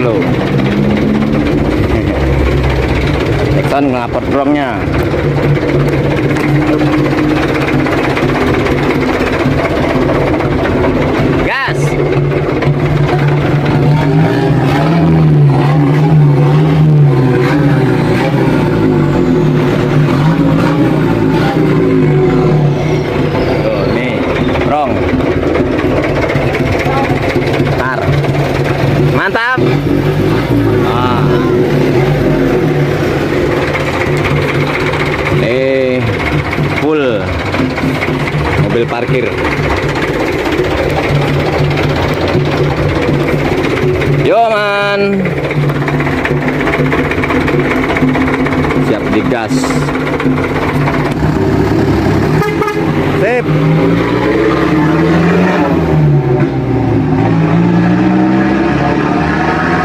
dulu. Jackson ngelapor drone-nya. Gas. Tuh, nih, rong. Tar. Mantap. Ah. Full mobil parkir. Yo man, siap digas. Sip.